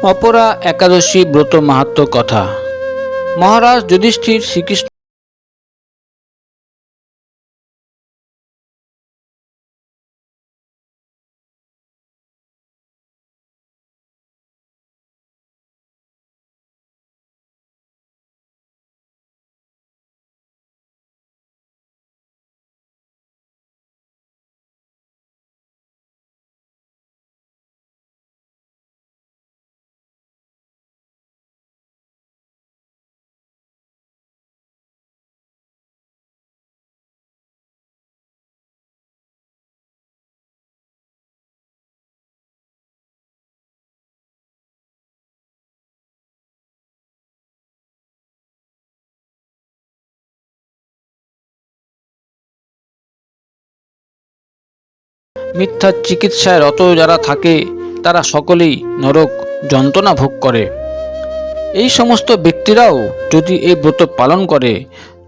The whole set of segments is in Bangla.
অপরা একাদশী ব্রত মাহাত্ম্য কথা। মহারাজ যুধিষ্ঠির শ্রীকৃষ্ণ মিথ্যা চিকিৎসায় রত যারা থাকে তারা সকলেই নরক যন্ত্রণা ভোগ করে। এই সমস্ত ব্যক্তিরাও যদি এই ব্রত পালন করে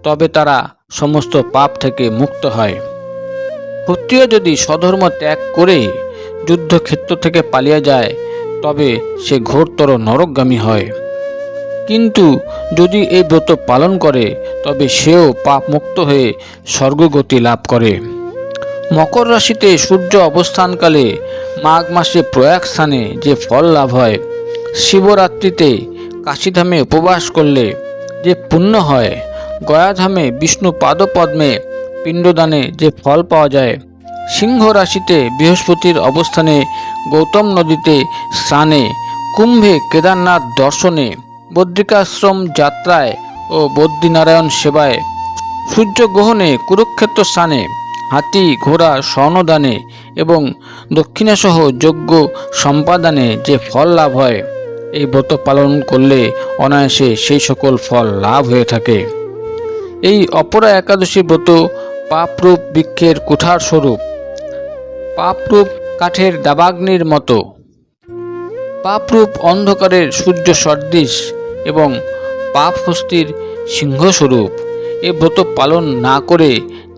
তবে তারা সমস্ত পাপ থেকে মুক্ত হয়। ক্ষত্রিয় যদি স্বধর্ম ত্যাগ করে যুদ্ধক্ষেত্র থেকে পালিয়ে যায় তবে সে ঘোরতর নরকগামী হয়। কিন্তু যদি এই ব্রত পালন করে তবে সেও পাপ মুক্ত হয়ে স্বর্গগতি লাভ করে। মকর রাশিতে সূর্য অবস্থানকালে মাঘ মাসে প্রয়াগ স্থানে যে ফল লাভ হয়, শিবরাত্রিতে কাশীধামে উপবাস করলে যে পুণ্য হয়, গয়াধামে বিষ্ণু পাদপদ্মে পিণ্ডদানে যে ফল পাওয়া যায়, সিংহ রাশিতে বৃহস্পতির অবস্থানে গৌতম নদীতে স্নানে, কুম্ভে কেদারনাথ দর্শনে, বদ্রিকাশ্রম যাত্রায় ও বদ্রীনারায়ণ সেবায়, সূর্যগ্রহণে কুরুক্ষেত্র স্থানে, হাতি ঘোড়া স্বর্ণদানে এবং দক্ষিণাসহ যজ্ঞ সম্পাদনে যে ফল লাভ হয়, এই ব্রত পালন করলে অনায়াসে সেই সকল ফল লাভ হয়ে থাকে। এই অপরা একাদশী ব্রত পাপরূপ বৃক্ষের কুঠার স্বরূপ, পাপরূপ কাঠের দাবাগ্নির মতো, পাপরূপ অন্ধকারের সূর্য সদৃশ এবং পাপ হস্তির সিংহস্বরূপ। এ ব্রত পালন না করে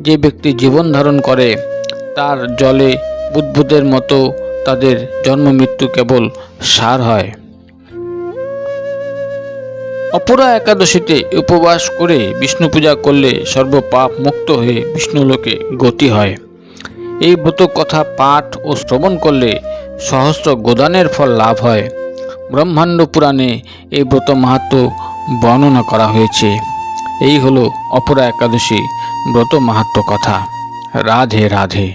যে ব্যক্তি জীবন ধারণ করে তার জলে বুদ্বুদের মতো তাদের জন্ম মৃত্যু কেবল সার হয়। অপরা একাদশীতে উপবাস করে বিষ্ণু পূজা করলে সর্বপাপ মুক্ত হয়ে বিষ্ণুলোকে গতি হয়। এই ব্রত কথা পাঠ ও শ্রবণ করলে সহস্র গোদানের ফল লাভ হয়। ব্রহ্মাণ্ড পুরাণে এই ব্রত মাহাত্ম্য বর্ণনা করা হয়েছে। এই হলো অপরা একাদশী ব্রত মাহাত্ম্য কথা। রাধে রাধে।